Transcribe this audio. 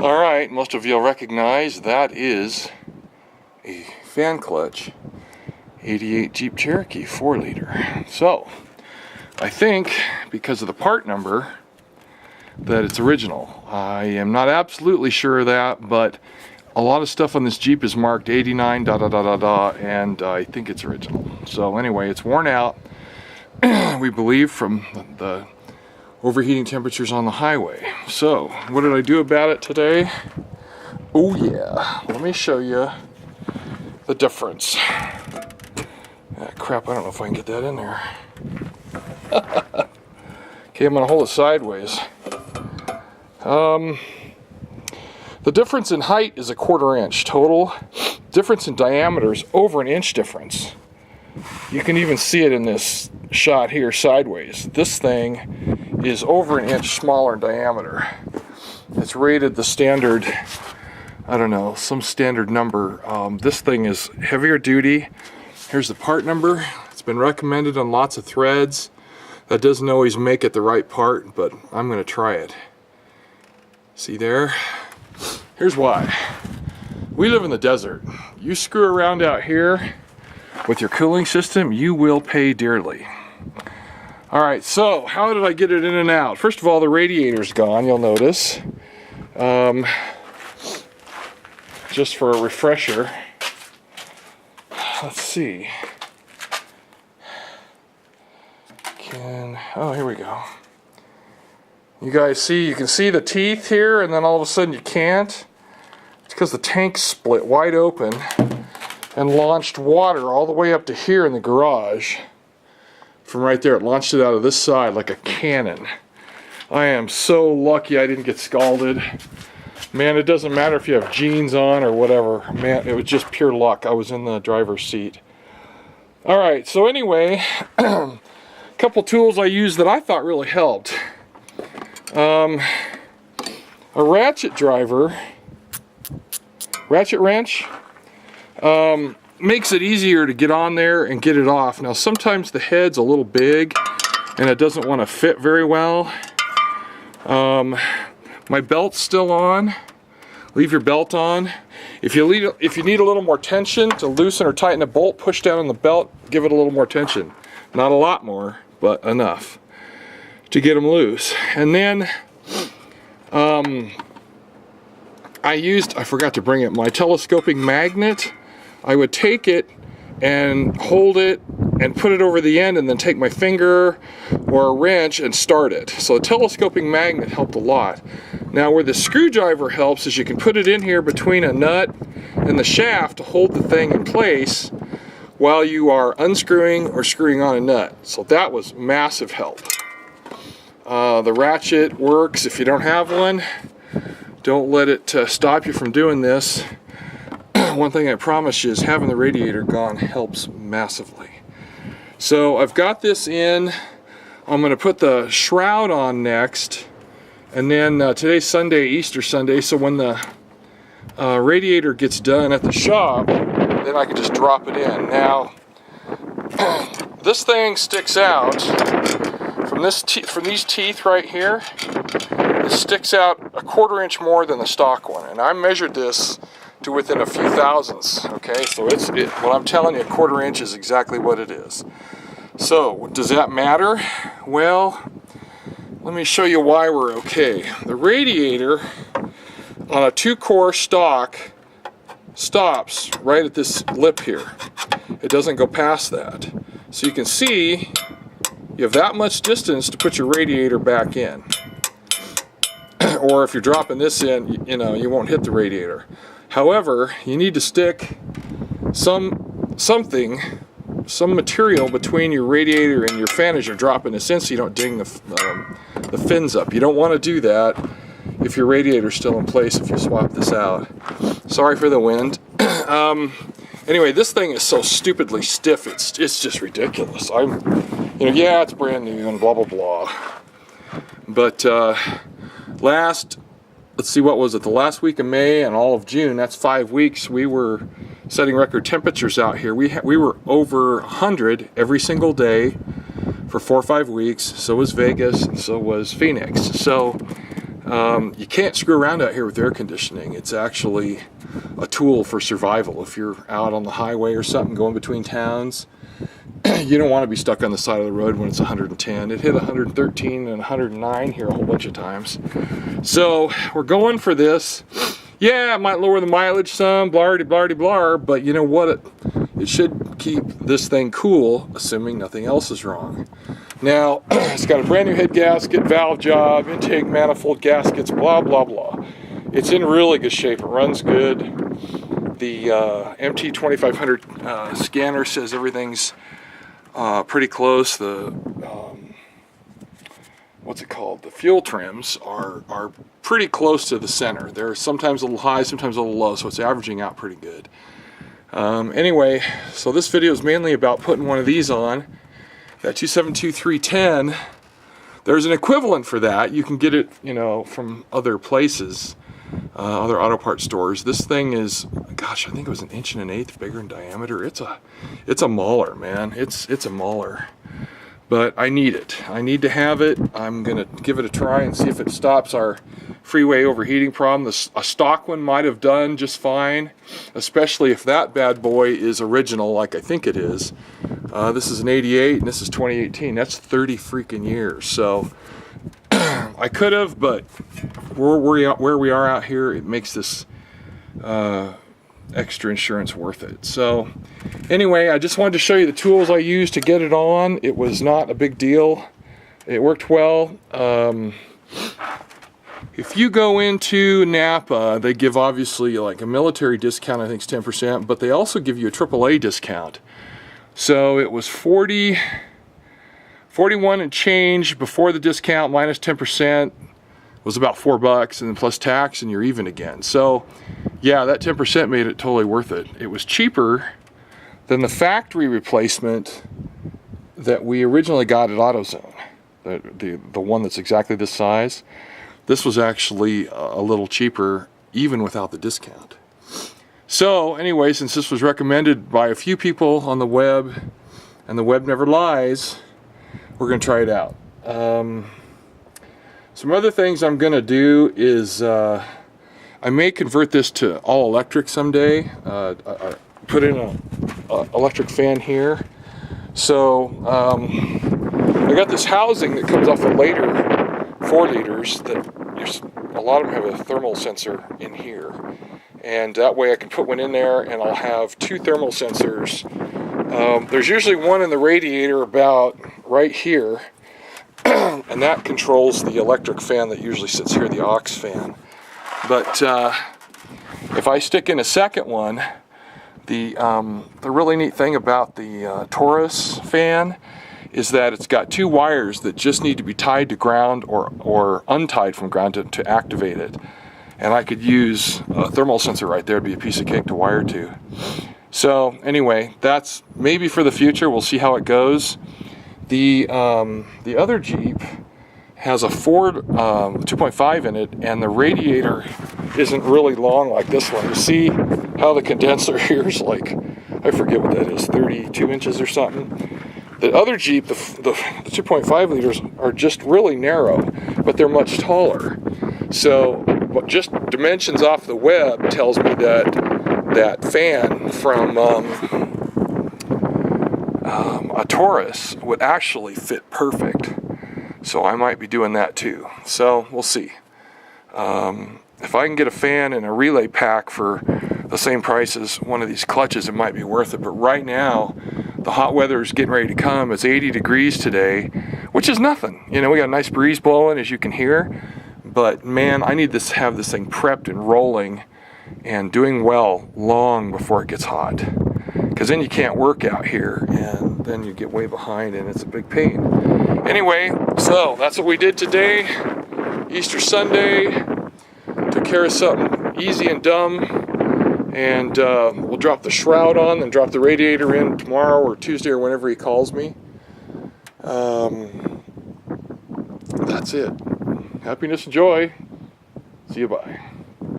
Alright, most of you will recognize that is a fan clutch 88 Jeep Cherokee 4-liter. So, I think because of the part number that it's original. I am not absolutely sure of that, but a lot of stuff on this Jeep is marked 89 da da da da da, and I think it's original. So anyway, it's worn out, we believe, from the overheating temperatures on the highway. So, what did I do about it today? Oh yeah, let me show you the difference. Ah, crap, I don't know if I can get that in there. Okay, I'm gonna hold it sideways. The difference in height is 1/4 inch total. Difference in diameter is over an inch difference. You can even see it in this shot here sideways. This thing is over an inch smaller in diameter. It's rated the standard, I don't know, some standard number. This thing is heavier duty. Here's the part number. It's been recommended on lots of threads. That doesn't always make it the right part, but I'm going to try it. See there? Here's why. We live in the desert. You screw around out here with your cooling system, you will pay dearly. Alright, so how did I get it in and out? First of all, the radiator's gone, you'll notice. Just for a refresher. Let's see. Oh, here we go. You guys see, you can see the teeth here, and then all of a sudden you can't. It's because the tank split wide open and launched water all the way up to here in the garage. From right there, it launched it out of this side like a cannon. I am so lucky I didn't get scalded. Man, it doesn't matter if you have jeans on or whatever. Man, it was just pure luck. I was in the driver's seat. Alright, so anyway, a couple tools I used that I thought really helped. A ratchet wrench, makes it easier to get on there and get it off. Now sometimes the head's a little big and it doesn't want to fit very well. My belt's still on. Leave your belt on. If you need a little more tension to loosen or tighten a bolt, push down on the belt, give it a little more tension. Not a lot more, but enough to get them loose. And then I forgot to bring it, my telescoping magnet. I would take it and hold it and put it over the end and then take my finger or a wrench and start it. So the telescoping magnet helped a lot. Now where the screwdriver helps is you can put it in here between a nut and the shaft to hold the thing in place while you are unscrewing or screwing on a nut. So that was massive help. The ratchet works if you don't have one. Don't let it stop you from doing this. One thing I promise you is having the radiator gone helps massively. So I've got this in. I'm going to put the shroud on next. And then today's Sunday, Easter Sunday, so when the radiator gets done at the shop, then I can just drop it in. Now, this thing sticks out from these teeth right here. It sticks out 1/4 inch more than the stock one, and I measured this to within a few thousandths. Okay, so what I'm telling you, 1/4 inch is exactly what it is. So, does that matter? Well, let me show you why we're okay. The radiator on a 2-core stock stops right at this lip here. It doesn't go past that. So you can see you have that much distance to put your radiator back in. Or if you're dropping this in, you know, you won't hit the radiator. However, you need to stick some material between your radiator and your fan as you're dropping this in so you don't ding the fins up. You don't want to do that if your radiator's still in place if you swap this out. Sorry for the wind. Anyway, this thing is so stupidly stiff, it's just ridiculous. Yeah, it's brand new and blah blah blah. But let's see, what was it, the last week of May and all of June, that's 5 weeks, we were setting record temperatures out here. We were over 100 every single day for 4 or 5 weeks. So was Vegas, and so was Phoenix. So You can't screw around out here with air conditioning. It's actually a tool for survival. If you're out on the highway or something going between towns, you don't want to be stuck on the side of the road when it's 110. It hit 113 and 109 here a whole bunch of times. So we're going for this. Yeah, it might lower the mileage some, blah-de-blah-de-blah, but you know what? It should keep this thing cool, assuming nothing else is wrong. Now, it's got a brand new head gasket, valve job, intake manifold gaskets, blah, blah, blah. It's in really good shape. It runs good. The MT2500 scanner says everything's pretty close. The what's it called? The fuel trims are pretty close to the center. They're sometimes a little high, sometimes a little low, so it's averaging out pretty good. Anyway, so this video is mainly about putting one of these on. That 272310, there's an equivalent for that. You can get it, you know, from other places, other auto parts stores. This thing is, gosh, I think it was 1 1/8 inches bigger in diameter. It's a mauler, man. It's a mauler. But I need it. I need to have it. I'm gonna give it a try and see if it stops our freeway overheating problem. A stock one might have done just fine, especially if that bad boy is original, like I think it is. This is an 88 and this is 2018. That's 30 freaking years. So I could have, but where we are out here, it makes this extra insurance worth it. So anyway, I just wanted to show you the tools I used to get it on. It was not a big deal. It worked well. If you go into Napa, they give obviously like a military discount, I think it's 10%, but they also give you a AAA discount. So it was 41 and change before the discount, minus 10% was about $4, and then plus tax, and you're even again. So yeah, that 10% made it totally worth it. It was cheaper than the factory replacement that we originally got at AutoZone, the one that's exactly this size. This was actually a little cheaper even without the discount. So anyway, since this was recommended by a few people on the web, and the web never lies, we're going to try it out. Some other things I'm going to do is I may convert this to all electric someday. I put in an electric fan here. So I got this housing that comes off a later 4 liters that a lot of them have a thermal sensor in here. And that way I can put one in there and I'll have 2 thermal sensors. There's usually one in the radiator about right here. And that controls the electric fan that usually sits here, the aux fan. But if I stick in a second one, the really neat thing about the Taurus fan is that it's got 2 wires that just need to be tied to ground or untied from ground to activate it. And I could use a thermal sensor right there to be a piece of cake to wire to. So anyway, that's maybe for the future. We'll see how it goes. The other Jeep has a Ford 2.5 in it, and the radiator isn't really long like this one. You see how the condenser here is like, I forget what that is, 32 inches or something. The other Jeep, the 2.5 liters, are just really narrow, but they're much taller. So just dimensions off the web tells me that that fan from a Taurus would actually fit perfect. So I might be doing that too. So we'll see. If I can get a fan and a relay pack for the same price as one of these clutches, it might be worth it. But right now, the hot weather is getting ready to come. It's 80 degrees today, which is nothing. You know, we got a nice breeze blowing, as you can hear. But man, I need to have this thing prepped and rolling and doing well long before it gets hot. Because then you can't work out here, and then you get way behind, and it's a big pain. Anyway, so that's what we did today. Easter Sunday. Took care of something easy and dumb. And we'll drop the shroud on and drop the radiator in tomorrow or Tuesday or whenever he calls me. That's it. Happiness and joy. See you, bye.